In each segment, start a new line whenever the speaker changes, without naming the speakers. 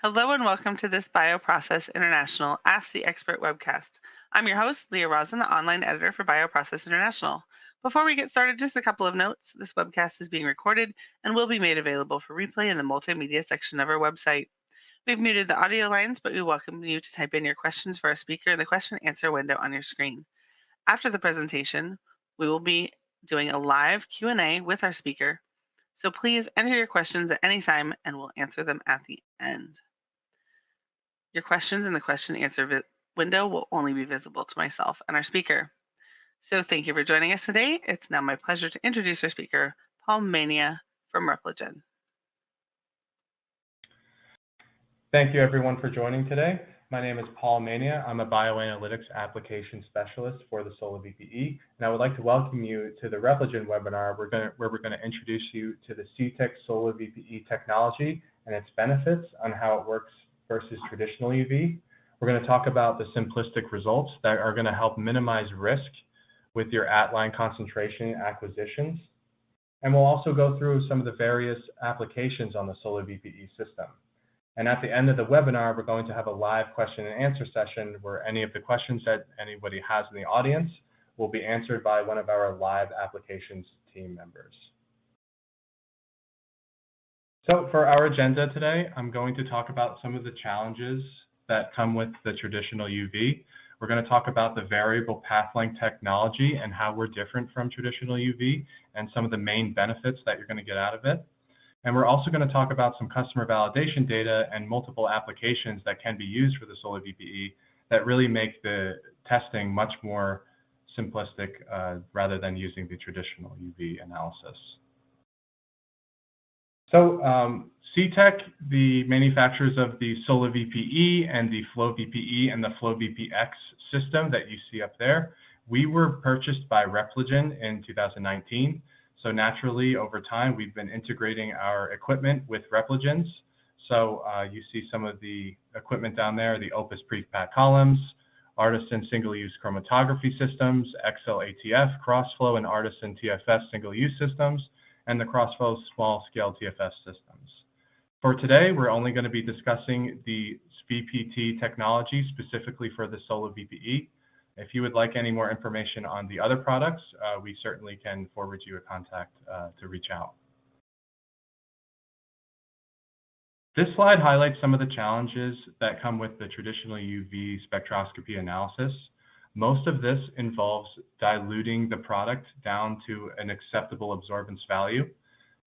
Hello and welcome to this Bioprocess International Ask the Expert webcast. I'm your host, Leah Rosen, the online editor for Bioprocess International. Before we get started, just a couple of notes. This webcast is being recorded and will be made available for replay in the multimedia section of our website. We've muted the audio lines, but we welcome you to type in your questions for our speaker in the question and answer window on your screen. After the presentation, we will be doing a live Q&A with our speaker. So please enter your questions at any time and we'll answer them at the end. Your questions in the question and answer window will only be visible to myself and our speaker. So thank you for joining us today. It's now my pleasure to introduce our speaker, Paul Mania from Repligen.
Thank you everyone for joining today. My name is Paul Mania. I'm a bioanalytics application specialist for the Solar VPE, and I would like to welcome you to the Repligen webinar where we're going to introduce you to the CTEC Solar VPE technology and its benefits on how it works versus traditional UV. We're going to talk about the simplistic results that are going to help minimize risk with your at-line concentration acquisitions. And we'll also go through some of the various applications on the Solar VPE system. And at the end of the webinar, we're going to have a live question and answer session where any of the questions that anybody has in the audience will be answered by one of our live applications team members. So for our agenda today, I'm going to talk about some of the challenges that come with the traditional UV. We're going to talk about the variable path length technology and how we're different from traditional UV and some of the main benefits that you're going to get out of it. And we're also going to talk about some customer validation data and multiple applications that can be used for the Solar VPE that really make the testing much more simplistic rather than using the traditional UV analysis. So CTEC, the manufacturers of the Solar VPE and the Flow VPE and the Flow VPX system that you see up there, we were purchased by Repligen in 2019. So naturally, over time, we've been integrating our equipment with Repligen's. So you see some of the equipment down there, the Opus pre-pack columns, Artisan single-use chromatography systems, XL ATF, CrossFlow, and Artisan TFS single-use systems, and the CrossFlow small-scale TFS systems. For today, we're only going to be discussing the VPT technology specifically for the Solar VPE. If you would like any more information on the other products, we certainly can forward you a contact to reach out. This slide highlights some of the challenges that come with the traditional UV spectroscopy analysis. Most of this involves diluting the product down to an acceptable absorbance value.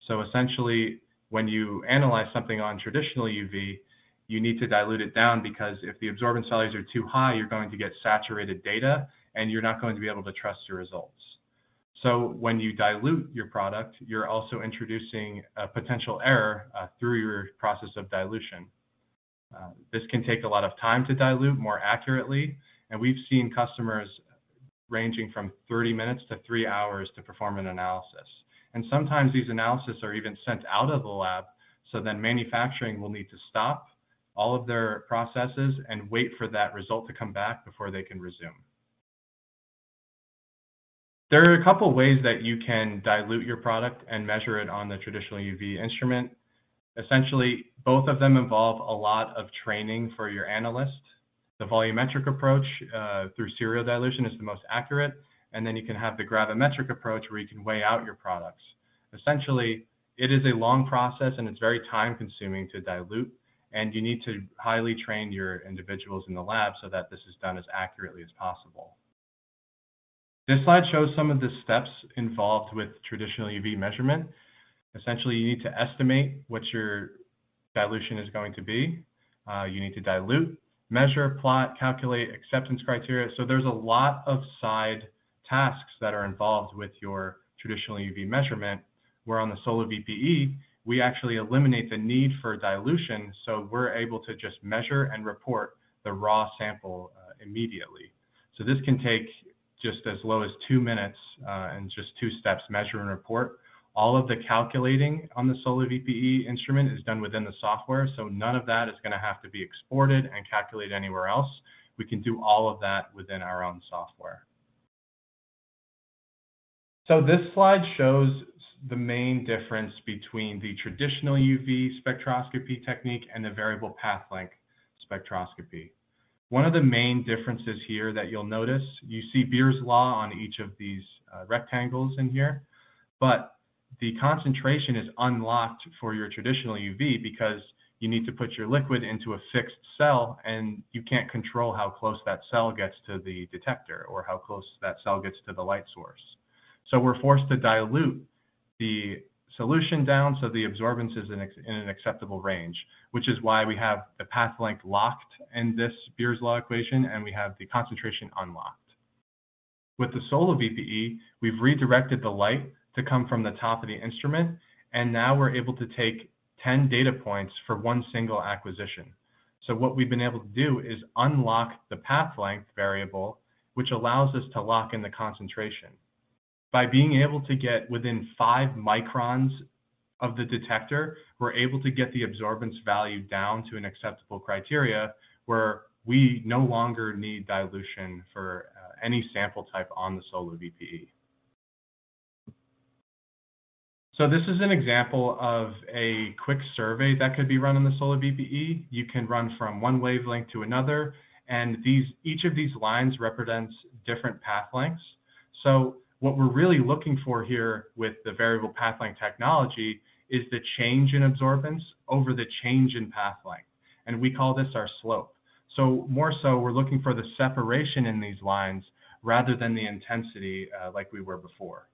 So essentially, when you analyze something on traditional UV, you need to dilute it down because if the absorbance values are too high, you're going to get saturated data and you're not going to be able to trust your results. So when you dilute your product, you're also introducing a potential error through your process of dilution. This can take a lot of time to dilute more accurately, and we've seen customers ranging from 30 minutes to 3 hours to perform an analysis. And sometimes these analyses are even sent out of the lab, so then manufacturing will need to stop all of their processes and wait for that result to come back before they can resume. There are a couple ways that you can dilute your product and measure it on the traditional UV instrument. Essentially, both of them involve a lot of training for your analyst. The volumetric approach through serial dilution is the most accurate, and then you can have the gravimetric approach where you can weigh out your products. Essentially, it is a long process and it's very time consuming to dilute, and you need to highly train your individuals in the lab so that this is done as accurately as possible. This slide shows some of the steps involved with traditional UV measurement. Essentially, you need to estimate what your dilution is going to be. You need to dilute, measure, plot, calculate acceptance criteria. So there's a lot of side tasks that are involved with your traditional UV measurement, where on the Solar VPE, we actually eliminate the need for dilution, so we're able to just measure and report the raw sample immediately. So this can take just as low as 2 minutes and just 2 steps, measure and report. All of the calculating on the Solar VPE instrument is done within the software, so none of that is going to have to be exported and calculated anywhere else. We can do all of that within our own software. So this slide shows the main difference between the traditional UV spectroscopy technique and the variable path length spectroscopy. One of the main differences here that you'll notice, you see Beer's law on each of these rectangles in here, but the concentration is unlocked for your traditional UV because you need to put your liquid into a fixed cell and you can't control how close that cell gets to the detector or how close that cell gets to the light source. So we're forced to dilute the solution down so the absorbance is in an acceptable range, which is why we have the path length locked in this Beer's law equation and we have the concentration unlocked. With the Solo VPE, we've redirected the light to come from the top of the instrument, and now we're able to take 10 data points for one single acquisition. So what we've been able to do is unlock the path length variable, which allows us to lock in the concentration. By being able to get within 5 microns of the detector, we're able to get the absorbance value down to an acceptable criteria where we no longer need dilution for any sample type on the Solo VPE. So this is an example of a quick survey that could be run on the Solo VPE. You can run from one wavelength to another, and each of these lines represents different path lengths. So what we're really looking for here with the variable path length technology is the change in absorbance over the change in path length, and we call this our slope. So more so, we're looking for the separation in these lines rather than the intensity like we were before.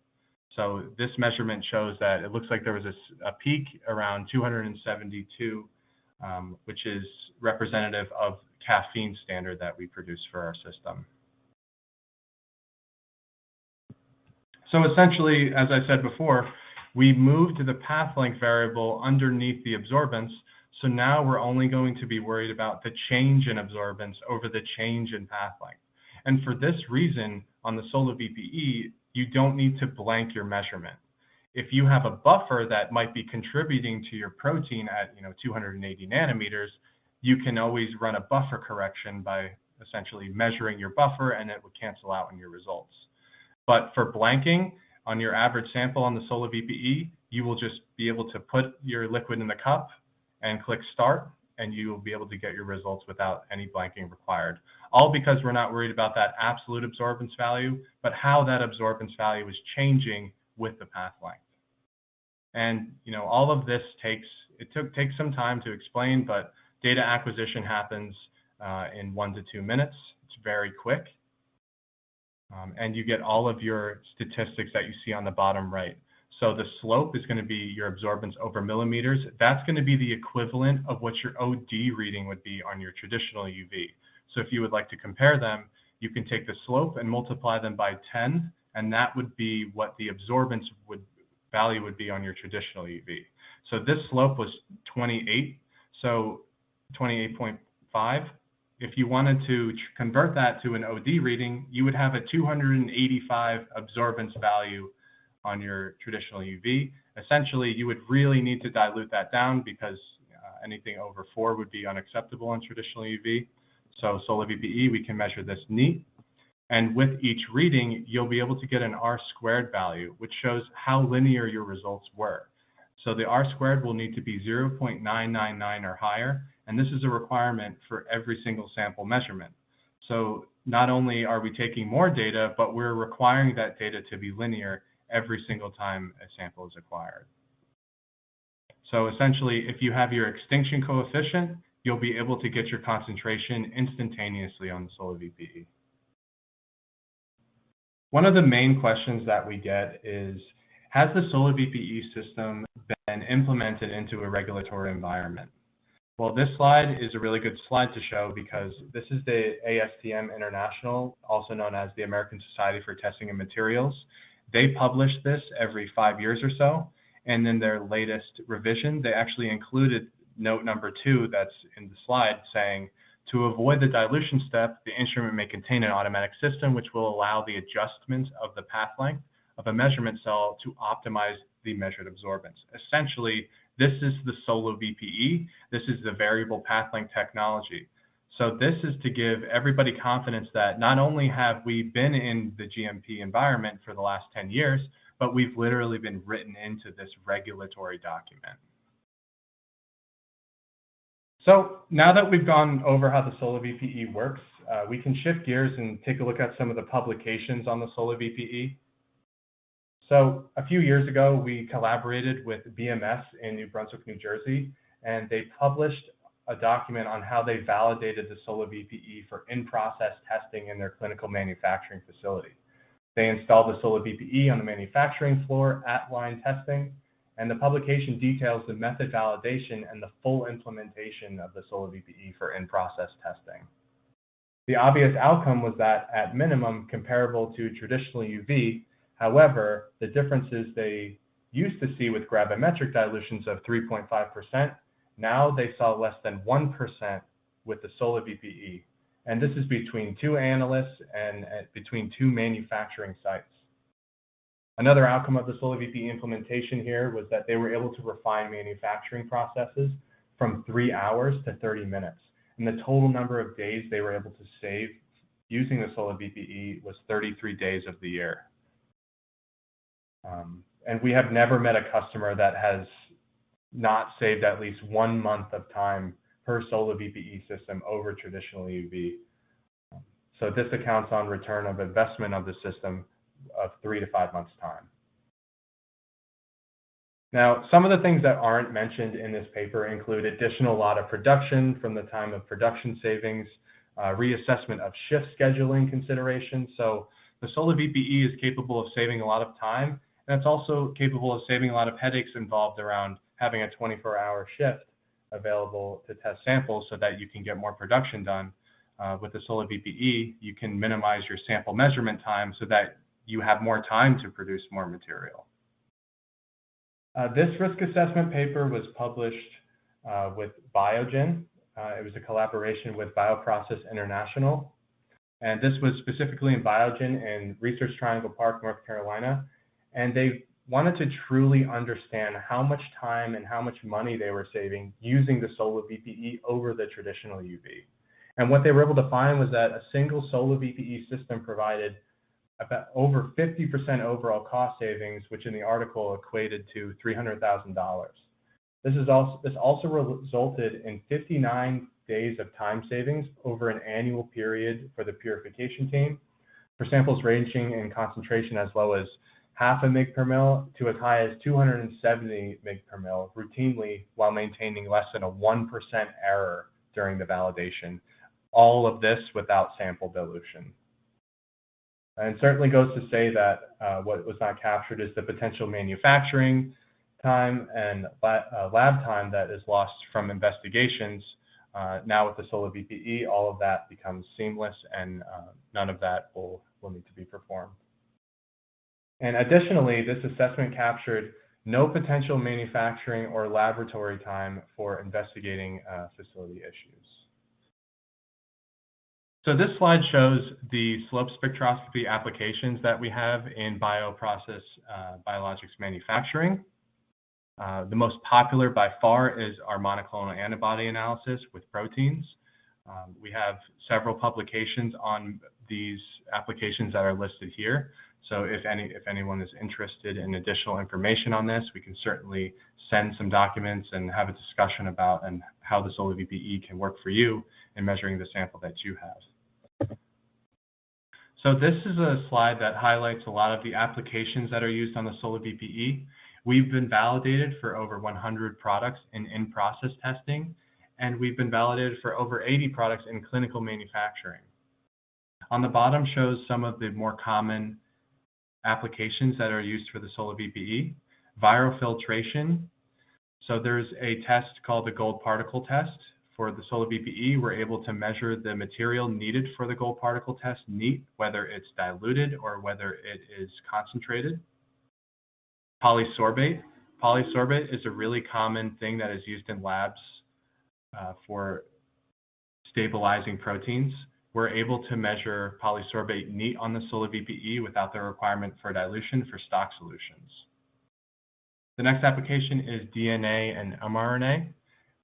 So this measurement shows that it looks like there was a peak around 272, which is representative of caffeine standard that we produce for our system. So essentially, as I said before, we moved the path length variable underneath the absorbance. So now we're only going to be worried about the change in absorbance over the change in path length. And for this reason, on the Solo VPE, you don't need to blank your measurement. If you have a buffer that might be contributing to your protein at 280 nanometers, you can always run a buffer correction by essentially measuring your buffer, and it would cancel out in your results. But for blanking, on your average sample on the Solo VPE, you will just be able to put your liquid in the cup and click start, and you will be able to get your results without any blanking required. All because we're not worried about that absolute absorbance value, but how that absorbance value is changing with the path length. And all of this takes some time to explain, but data acquisition happens in 1 to 2 minutes. It's very quick. And you get all of your statistics that you see on the bottom right. So the slope is going to be your absorbance over millimeters. That's going to be the equivalent of what your OD reading would be on your traditional UV. So if you would like to compare them, you can take the slope and multiply them by 10, and that would be what the absorbance value would be on your traditional UV. So this slope was 28, so 28.5. If you wanted to convert that to an OD reading, you would have a 285 absorbance value on your traditional UV. Essentially, you would really need to dilute that down because anything over 4 would be unacceptable on traditional UV. So Solo VPE, we can measure this neat. And with each reading, you'll be able to get an R squared value, which shows how linear your results were. So the R squared will need to be 0.999 or higher, and this is a requirement for every single sample measurement. So not only are we taking more data, but we're requiring that data to be linear every single time a sample is acquired. So essentially, if you have your extinction coefficient, you'll be able to get your concentration instantaneously on the Solo VPE. One of the main questions that we get is, has the Solo VPE system been implemented into a regulatory environment? Well, this slide is a really good slide to show because this is the ASTM International, also known as the American Society for Testing and Materials. They publish this every 5 years or so, and in their latest revision, they actually included note number 2 that's in the slide saying, to avoid the dilution step, the instrument may contain an automatic system which will allow the adjustment of the path length of a measurement cell to optimize the measured absorbance. Essentially, this is the Solo VPE. This is the variable path length technology. So this is to give everybody confidence that not only have we been in the GMP environment for the last 10 years, but we've literally been written into this regulatory document. So now that we've gone over how the Solar VPE works, we can shift gears and take a look at some of the publications on the Solar VPE. So a few years ago, we collaborated with BMS in New Brunswick, New Jersey, and they published a document on how they validated the Solar VPE for in-process testing in their clinical manufacturing facility. They installed the Solar VPE on the manufacturing floor at line testing, and the publication details the method validation and the full implementation of the Solar VPE for in-process testing. The obvious outcome was that, at minimum, comparable to traditional UV. However, the differences they used to see with gravimetric dilutions of 3.5%, now they saw less than 1% with the Solar VPE. And this is between two analysts and between two manufacturing sites. Another outcome of the Solar VPE implementation here was that they were able to refine manufacturing processes from 3 hours to 30 minutes. And the total number of days they were able to save using the Solar VPE was 33 days of the year. And we have never met a customer that has not saved at least 1 month of time per Solar VPE system over traditional UV. So this accounts on return of investment of the system of 3 to 5 months' time. Now, some of the things that aren't mentioned in this paper include additional lot of production from the time of production savings, reassessment of shift scheduling considerations. So the Solar VPE is capable of saving a lot of time, and it's also capable of saving a lot of headaches involved around having a 24-hour shift available to test samples so that you can get more production done. With the Solar VPE, you can minimize your sample measurement time so that you have more time to produce more material. This risk assessment paper was published with Biogen. It was a collaboration with Bioprocess International. And this was specifically in Biogen in Research Triangle Park, North Carolina. And they wanted to truly understand how much time and how much money they were saving using the Solar VPE over the traditional UV. And what they were able to find was that a single Solar VPE system provided about over 50% overall cost savings, which in the article equated to $300,000. This also resulted in 59 days of time savings over an annual period for the purification team, for samples ranging in concentration as low as half a mg per mil to as high as 270 mg per mil routinely, while maintaining less than a 1% error during the validation. All of this without sample dilution. And it certainly goes to say that what was not captured is the potential manufacturing time and lab time that is lost from investigations. Now with the Solar VPE, all of that becomes seamless, and none of that will need to be performed. And additionally, this assessment captured no potential manufacturing or laboratory time for investigating facility issues. So this slide shows the slope spectroscopy applications that we have in bioprocess biologics manufacturing. The most popular by far is our monoclonal antibody analysis with proteins. We have several publications on these applications that are listed here. So if anyone is interested in additional information on this, we can certainly send some documents and have a discussion about and how the Solar VPE can work for you in measuring the sample that you have. So this is a slide that highlights a lot of the applications that are used on the Solar VPE. We've been validated for over 100 products in-process testing, and we've been validated for over 80 products in clinical manufacturing. On the bottom shows some of the more common applications that are used for the Solar VPE. Viral filtration. So there's a test called the gold particle test. For the Solar VPE, we're able to measure the material needed for the gold particle test neat, whether it's diluted or whether it is concentrated. Polysorbate. Polysorbate is a really common thing that is used in labs for stabilizing proteins. We're able to measure polysorbate neat on the Solar VPE without the requirement for dilution for stock solutions. The next application is DNA and mRNA.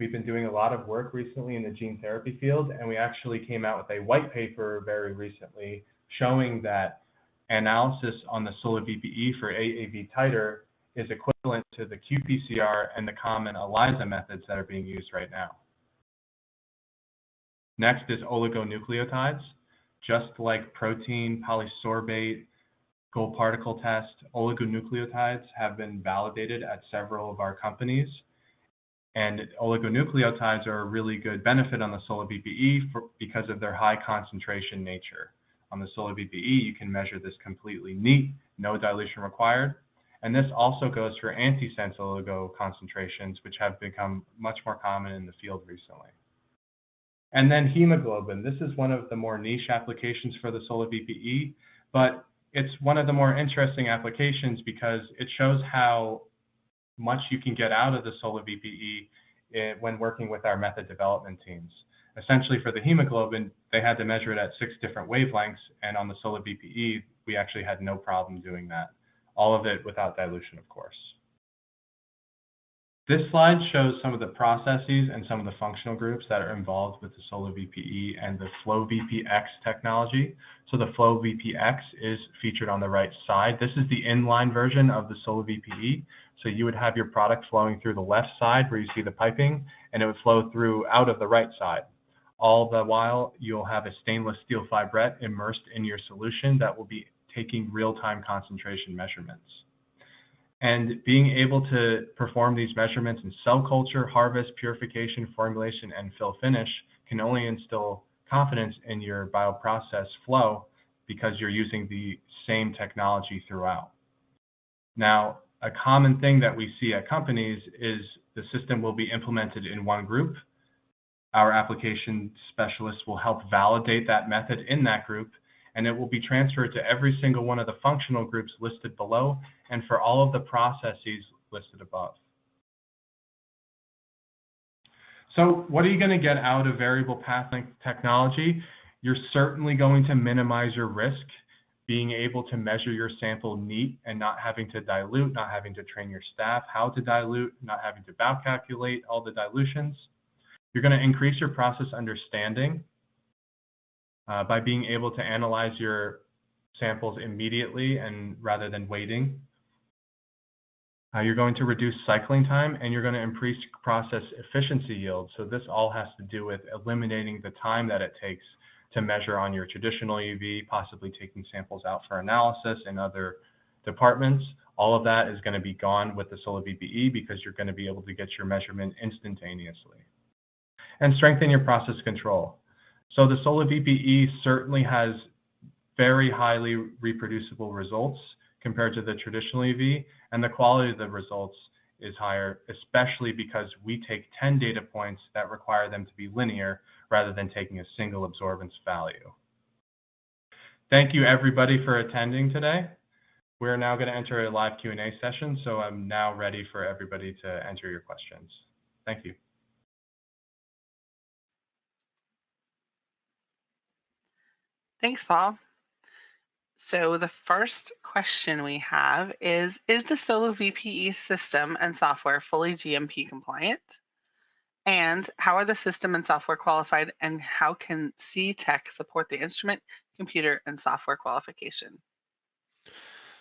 We've been doing a lot of work recently in the gene therapy field, and we actually came out with a white paper very recently showing that analysis on the solar VPE for AAV titer is equivalent to the qPCR and the common ELISA methods that are being used right now. Next is oligonucleotides. Just like protein, polysorbate, gold particle test, oligonucleotides have been validated at several of our companies. And oligonucleotides are a really good benefit on the solar VPE because of their high concentration nature. On the solar VPE, you can measure this completely neat, no dilution required. And this also goes for antisense oligo concentrations, which have become much more common in the field recently. And then hemoglobin. This is one of the more niche applications for the solar VPE, but it's one of the more interesting applications because it shows how much you can get out of the solar VPE when working with our method development teams. Essentially, for the hemoglobin, they had to measure it at 6 different wavelengths, and on the solar VPE, we actually had no problem doing that. All of it without dilution, of course. This slide shows some of the processes and some of the functional groups that are involved with the solar VPE and the FlowVPX technology. So the FlowVPX is featured on the right side. This is the inline version of the solar VPE. So you would have your product flowing through the left side where you see the piping, and it would flow through out of the right side. All the while, you'll have a stainless steel fibrette immersed in your solution that will be taking real-time concentration measurements. And being able to perform these measurements in cell culture, harvest, purification, formulation, and fill finish can only instill confidence in your bioprocess flow because you're using the same technology throughout. Now, a common thing that we see at companies is the system will be implemented in one group. Our application specialists will help validate that method in that group, and it will be transferred to every single one of the functional groups listed below and for all of the processes listed above. So what are you going to get out of variable path length technology? You're certainly going to minimize your risk, being able to measure your sample neat and not having to dilute, not having to train your staff how to dilute, not having to back calculate all the dilutions. You're going to increase your process understanding by being able to analyze your samples immediately and rather than waiting. You're going to reduce cycling time, and you're going to increase process efficiency yield. So this all has to do with eliminating the time that it takes to measure on your traditional UV, possibly taking samples out for analysis in other departments. All of that is going to be gone with the solar VPE because you're going to be able to get your measurement instantaneously. And strengthen your process control. So the solar VPE certainly has very highly reproducible results compared to the traditional UV, and the quality of the results is higher, especially because we take 10 data points that require them to be linear rather than taking a single absorbance value. Thank you everybody for attending today. We're now going to enter a live Q&A session, so I'm now ready for everybody to enter your questions. Thank you.
Thanks, Paul. So the first question we have is the Solo VPE system and software fully GMP compliant? And how are the system and software qualified, and how can C-Tech support the instrument, computer, and software qualification?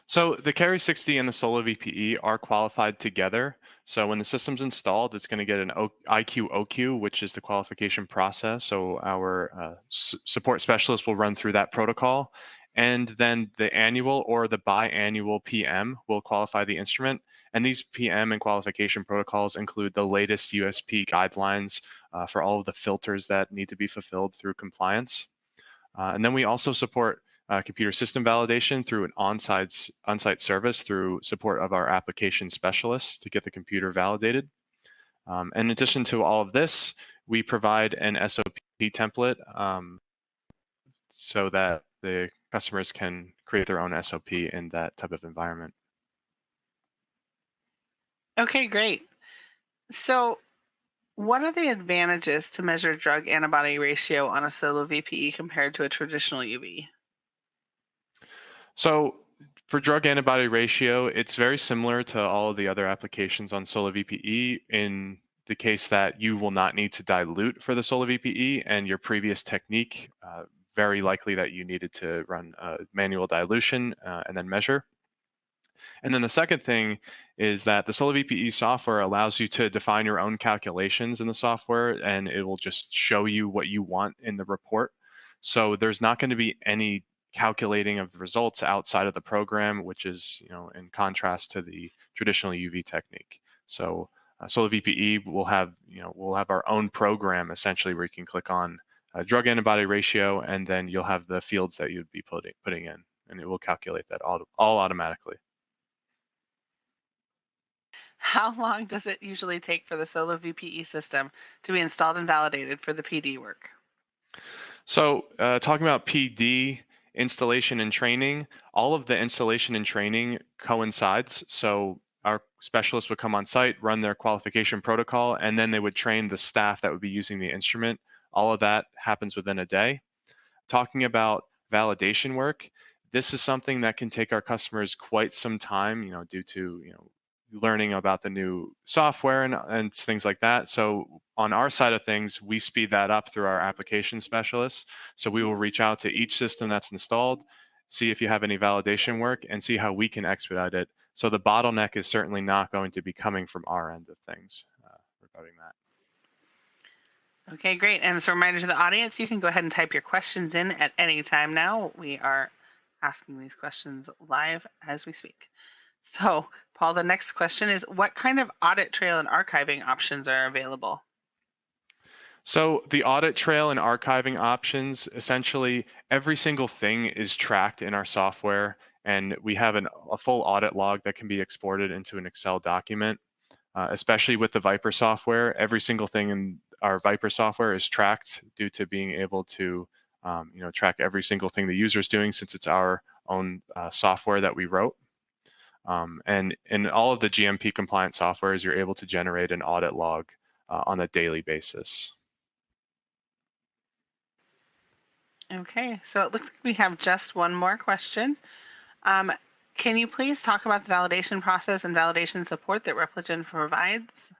So the Carry 60 and the Solo VPE are qualified together. So when the system's installed, it's going to get an IQ-OQ, which is the qualification process. So our support specialist will run through that protocol. And then the annual or the biannual PM will qualify the instrument. And these PM and qualification protocols include the latest USP guidelines for all of the filters that need to be fulfilled through compliance. And then we also support computer system validation through an on-site service through support of our application specialists to get the computer validated. In addition to all of this, we provide an SOP template so that the customers can create their own SOP in that type of environment.
Okay, great. So what are the advantages to measure drug antibody ratio on a Solo VPE compared to a traditional UV?
So for drug antibody ratio, it's very similar to all of the other applications on Solo VPE in the case that you will not need to dilute for the Solo VPE, and your previous technique very likely that you needed to run manual dilution and then measure. And then the second thing is that the SoloVPE software allows you to define your own calculations in the software, and it will just show you what you want in the report. So there's not going to be any calculating of the results outside of the program, which is, in contrast to the traditional UV technique. So SoloVPE will have, we'll have our own program essentially where you can click on drug antibody ratio, and then you'll have the fields that you'd be putting in, and it will calculate that all automatically.
How long does it usually take for the SoloVPE system to be installed and validated for the PD work?
So talking about PD installation and training, all of the installation and training coincides. So our specialists would come on site, run their qualification protocol, and then they would train the staff that would be using the instrument. All of that happens within a day. Talking about validation work, this is something that can take our customers quite some time, due to, learning about the new software and things like that. So on our side of things, we speed that up through our application specialists. So we will reach out to each system that's installed, see if you have any validation work, and see how we can expedite it. So the bottleneck is certainly not going to be coming from our end of things regarding that.
Okay, great. And as a reminder to the audience, you can go ahead and type your questions in at any time now. We are asking these questions live as we speak. So, Paul, the next question is, what kind of audit trail and archiving options are available?
So the audit trail and archiving options, essentially every single thing is tracked in our software, and we have a full audit log that can be exported into an Excel document. Especially with the Viper software, every single thing in our Viper software is tracked due to being able to track every single thing the user is doing, since it's our own software that we wrote. And in all of the GMP compliant softwares, you're able to generate an audit log on a daily basis.
Okay, so it looks like we have just one more question. Can you please talk about the validation process and validation support that Repligen provides?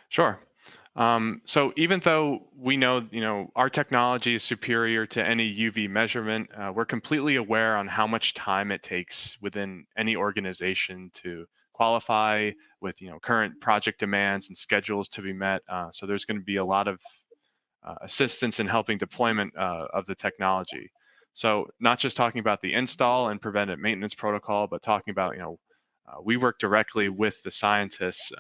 Sure. So even though we know, our technology is superior to any UV measurement, we're completely aware on how much time it takes within any organization to qualify with, current project demands and schedules to be met. So there's going to be a lot of assistance in helping deployment of the technology. So not just talking about the install and preventive maintenance protocol, but talking about, we work directly with the scientists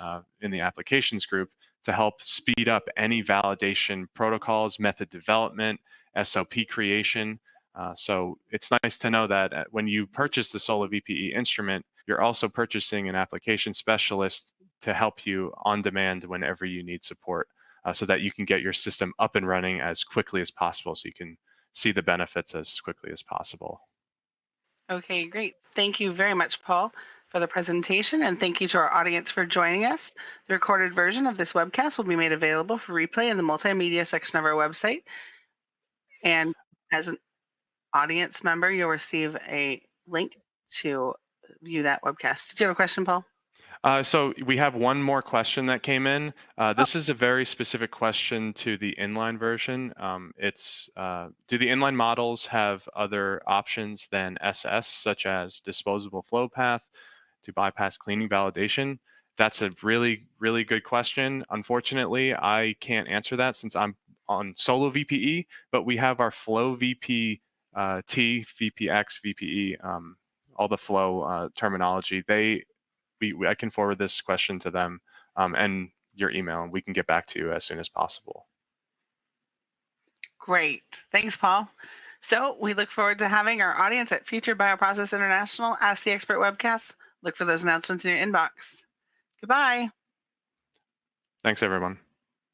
in the applications group to help speed up any validation protocols, method development, SOP creation. So it's nice to know that when you purchase the SoloVPE instrument, you're also purchasing an application specialist to help you on demand whenever you need support, so that you can get your system up and running as quickly as possible, so you can see the benefits as quickly as possible.
Okay, great. Thank you very much, Paul, for the presentation, and thank you to our audience for joining us. The recorded version of this webcast will be made available for replay in the multimedia section of our website. And as an audience member, you'll receive a link to view that webcast. Did you have a question, Paul?
So we have one more question that came in. This is a very specific question to the inline version. Do the inline models have other options than SS, such as disposable flow path to bypass cleaning validation? That's a really, really good question. Unfortunately, I can't answer that since I'm on SoloVPE, but we have our Flow VP T, VPX, VPE, all the flow terminology. I can forward this question to them and your email, and we can get back to you as soon as possible.
Great. Thanks, Paul. So we look forward to having our audience at future BioProcess International Ask the Expert webcasts. Look for those announcements in your inbox. Goodbye.
Thanks, everyone.